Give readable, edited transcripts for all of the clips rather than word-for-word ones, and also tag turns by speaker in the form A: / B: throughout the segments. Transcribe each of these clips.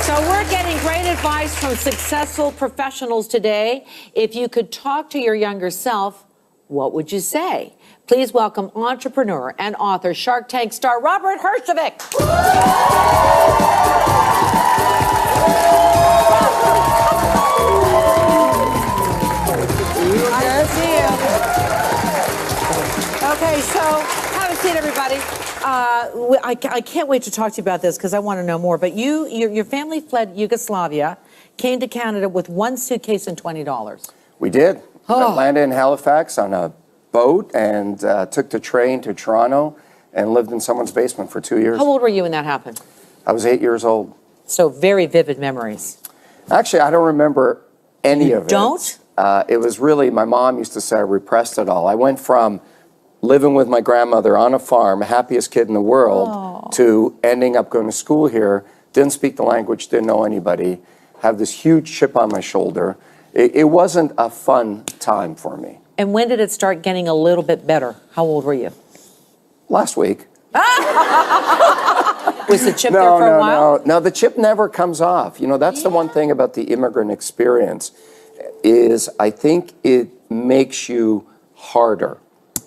A: So we're getting great advice from successful professionals today. If you could talk to your younger self, what would you say? Please welcome entrepreneur and author, Shark Tank star, Robert Herjavec. Nice to see you. Okay, so have a seat, everybody. I can't wait to talk to you about this because I want to know more. But your family fled Yugoslavia, came to Canada with one suitcase and $20.
B: We did.
A: Oh.
B: Landed in Halifax on a boat and took the train to Toronto and lived in someone's basement for 2 years.
A: How old were you when that happened?
B: I was 8 years old.
A: So very vivid memories.
B: Actually, I don't remember any of it.
A: Don't?
B: It was really, my mom used to say I repressed it all. I went from living with my grandmother on a farm, happiest kid in the world, to ending up going to school here, didn't speak the language, didn't know anybody, have this huge chip on my shoulder. It wasn't a fun time for me.
A: And when did it start getting a little bit better? How old were you?
B: Last week.
A: Was the chip there for a while?
B: No, the chip never comes off. You know, that's the one thing about the immigrant experience is I think it makes you harder.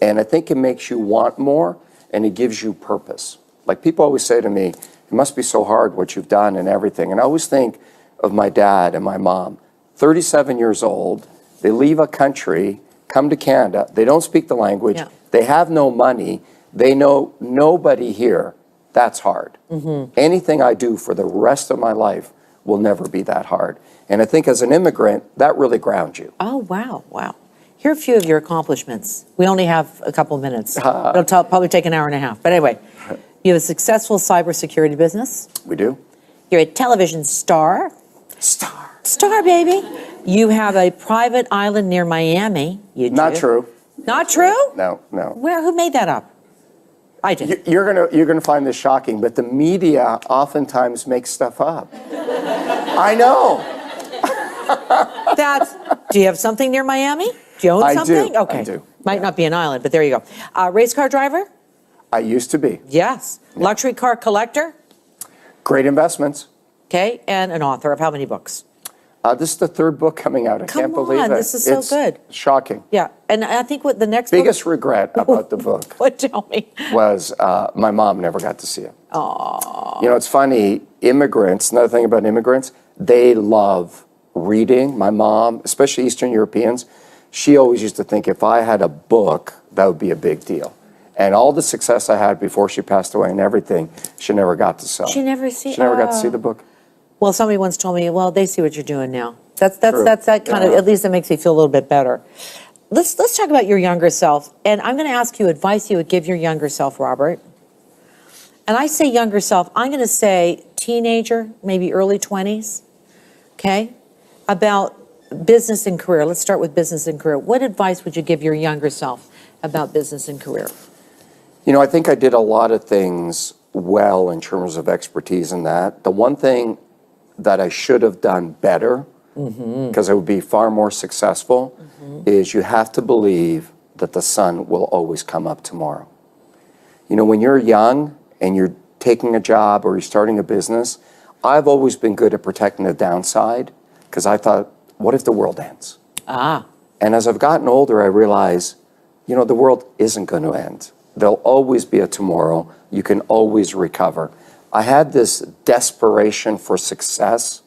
B: And I think it makes you want more, and it gives you purpose. Like people always say to me, it must be so hard what you've done and everything. And I always think of my dad and my mom, 37 years old, they leave a country, come to Canada, they don't speak the language, they have no money, they know nobody here. That's hard. Anything I do for the rest of my life will never be that hard. And I think as an immigrant, that really grounds you.
A: Oh, wow, wow. Here are a few of your accomplishments. We only have a couple minutes. It'll probably take an hour and a half. But anyway, you have a successful cybersecurity business.
B: We do.
A: You're a television star. Star, baby. You have a private island near Miami. You do.
B: Not true.
A: Not true?
B: No.
A: Where? Who made that up? I did.
B: You're gonna find this shocking, but the media oftentimes makes stuff up. I know.
A: Do you have something near Miami? Do you own something?
B: Do.
A: Okay.
B: I do.
A: Might not be an island, but there you go. Race car driver?
B: I used to be.
A: Yes. Luxury car collector?
B: Great investments.
A: Okay. And an author of how many books?
B: This is the third book coming out. I can't believe it.
A: This is so good.
B: Shocking.
A: Yeah. And I think what the next
B: biggest regret about the book
A: what, tell me?
B: was my mom never got to see it.
A: Aww.
B: You know, it's funny, immigrants, another thing about immigrants, they love reading. My mom, especially Eastern Europeans, she always used to think if I had a book, that would be a big deal. And all the success I had before she passed away and everything, she never got to sell.
A: She never
B: got to see the book.
A: Well, somebody once told me, well, they see what you're doing now. That's that kind of, at least it makes me feel a little bit better. Let's talk about your younger self. And I'm going to ask you advice you would give your younger self, Robert. And I say younger self, I'm going to say teenager, maybe early 20s, okay, about business and career. Let's start with business and career. What advice would you give your younger self about business and career?
B: You know, I think I did a lot of things well in terms of expertise in that. The one thing that I should have done better, because I would be far more successful, is you have to believe that the sun will always come up tomorrow. You know, when you're young and you're taking a job or you're starting a business, I've always been good at protecting the downside because I thought, what if the world ends? And as I've gotten older, I realize, you know, the world isn't going to end. There'll always be a tomorrow. You can always recover. I had this desperation for success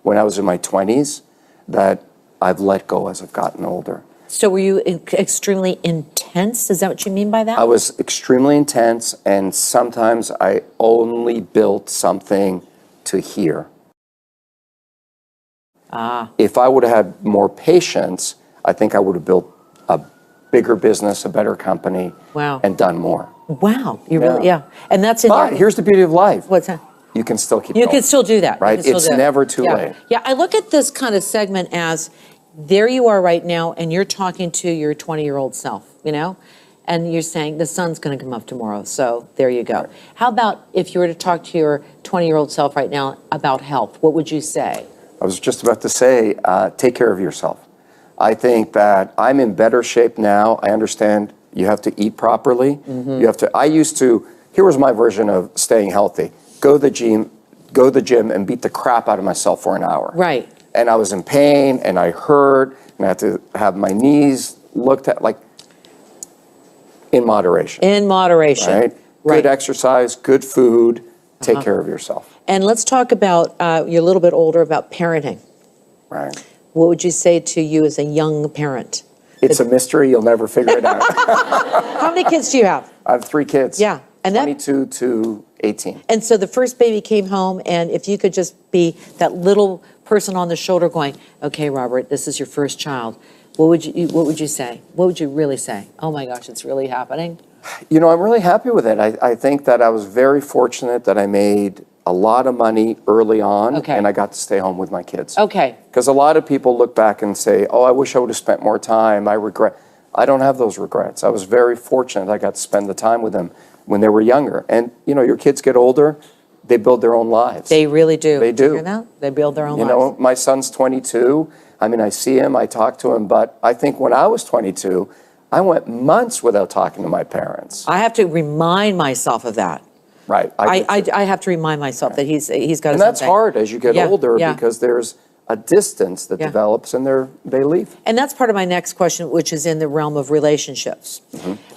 B: when I was in my 20s that I've let go as I've gotten older.
A: So were you extremely intense? Is that what you mean by that?
B: I was extremely intense, and sometimes I only built something to here. If I would have had more patience, I think I would have built a bigger business, a better company, and done more.
A: Wow, you really, and that's in.
B: But here's the beauty of life.
A: What's that?
B: You can still keep.
A: You can still do that,
B: right? It's never too late.
A: Yeah, I look at this kind of segment as, there you are right now, and you're talking to your 20-year-old self, you know, and you're saying the sun's going to come up tomorrow. So there you go. How about if you were to talk to your 20-year-old self right now about health? What would you say?
B: I was just about to say, take care of yourself. I think that I'm in better shape now. I understand you have to eat properly. You have to. Here was my version of staying healthy. Go to the gym go to the gym and beat the crap out of myself for an hour.
A: Right.
B: And I was in pain and I hurt and I had to have my knees looked at, like, in moderation.
A: In moderation.
B: Right?
A: Right.
B: Good exercise, good food, take care of yourself.
A: And let's talk about, you're a little bit older, about parenting.
B: Right.
A: What would you say to you as a young parent?
B: It's a mystery. You'll never figure it out.
A: How many kids do you have?
B: I have 3 kids.
A: Yeah. And
B: 22 to 18.
A: And so the first baby came home, and if you could just be that little person on the shoulder going, okay, Robert, this is your first child, what would you say? What would you really say? Oh my gosh, it's really happening.
B: You know, I'm really happy with it. I think that I was very fortunate that I made a lot of money early on,
A: Okay.
B: and I got to stay home with my kids.
A: Okay.
B: Because a lot of people look back and say, oh, I wish I would have spent more time. I regret. I don't have those regrets. I was very fortunate I got to spend the time with them when they were younger. And, you know, your kids get older, they build their own lives.
A: They really do.
B: They
A: Did you
B: do.
A: hear that? They build their own
B: You
A: lives.
B: know, my son's 22. I mean, I see him, I talk to him, but I think when I was 22, I went months without talking to my parents.
A: I have to remind myself of that.
B: Right.
A: I have to remind myself that he's got his
B: And
A: own
B: that's
A: thing.
B: hard as you get
A: Yeah,
B: older
A: yeah.
B: because there's a distance that
A: Yeah.
B: develops and they leave.
A: And that's part of my next question, which is in the realm of relationships.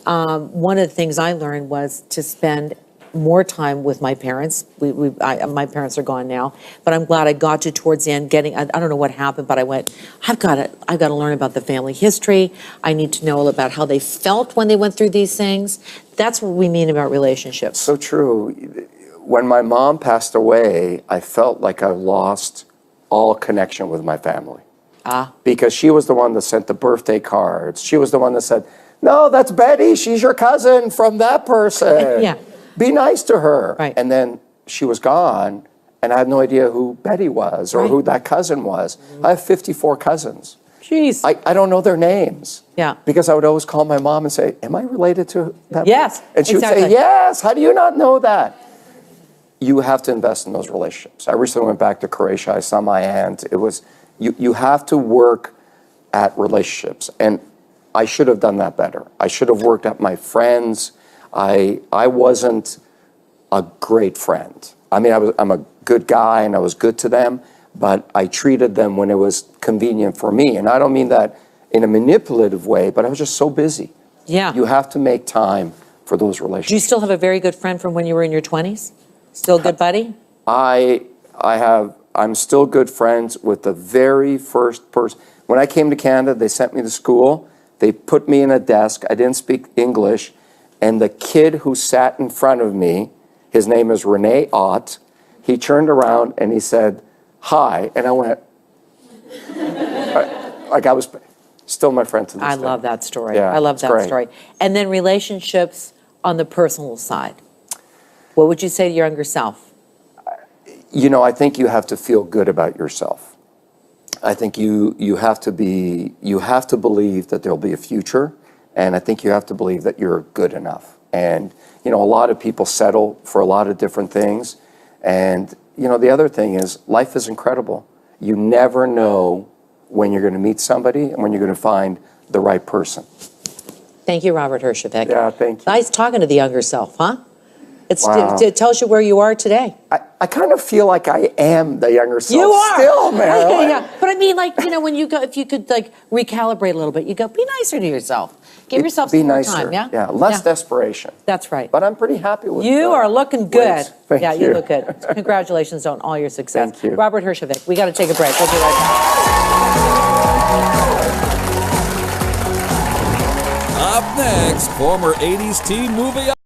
A: One of the things I learned was to spend more time with my parents. My parents are gone now, but I'm glad I got to towards the end I don't know what happened, but I went, I've got to learn about the family history. I need to know about how they felt when they went through these things. That's what we mean about relationships.
B: So true. When my mom passed away, I felt like I lost all connection with my family. Because she was the one that sent the birthday cards. She was the one that said, no, that's Betty. She's your cousin from that person.
A: Yeah.
B: Be nice to her.
A: Right.
B: And then she was gone, and I had no idea who Betty was or
A: Right.
B: who that cousin was. I have 54 cousins.
A: Jeez.
B: I don't know their names.
A: Yeah.
B: Because I would always call my mom and say, am I related to that?
A: Yes,
B: And she would
A: exactly.
B: say, yes. How do you not know that? You have to invest in those relationships. I recently went back to Croatia. I saw my aunt. It was, you have to work at relationships. And I should have done that better. I should have worked at my friends. I wasn't a great friend. I mean, I'm a good guy and I was good to them, but I treated them when it was convenient for me. And I don't mean that in a manipulative way, but I was just so busy.
A: Yeah.
B: You have to make time for those
A: Do you
B: relationships.
A: still have a very good friend from when you were in your 20s? Still a good buddy?
B: I'm still good friends with the very first person. When I came to Canada, they sent me to school. They put me in a desk. I didn't speak English. And the kid who sat in front of me, his name is Rene Ott, he turned around and he said, hi. And I went, like I was still my friend to this day.
A: I love that story.
B: Yeah,
A: I love
B: it's
A: that
B: great.
A: story. And then relationships on the personal side. What would you say to your younger self?
B: You know, I think you have to feel good about yourself. I think you have to believe that there'll be a future, and I think you have to believe that you're good enough. And, you know, a lot of people settle for a lot of different things. And, you know, the other thing is life is incredible. You never know when you're going to meet somebody and when you're going to find the right person.
A: Thank you, Robert Herjavec.
B: Yeah, thank you.
A: Nice talking to the younger self, huh?
B: Wow.
A: It tells you where you are today.
B: I kind of feel like I am the younger self.
A: You are.
B: Still, Marilyn.
A: Yeah. But I mean, like, you know, when you go, if you could like recalibrate a little bit, you go, be nicer to yourself. Give yourself
B: Be
A: some more
B: nicer.
A: time, yeah?
B: Yeah, less desperation.
A: That's right.
B: But I'm pretty happy with
A: You are looking good.
B: Wait, thank
A: yeah,
B: you.
A: you look good. Congratulations on all your success.
B: Thank you.
A: Robert Herjavec, we got to take a break. We'll be right back.
C: Up next, former 80s teen movie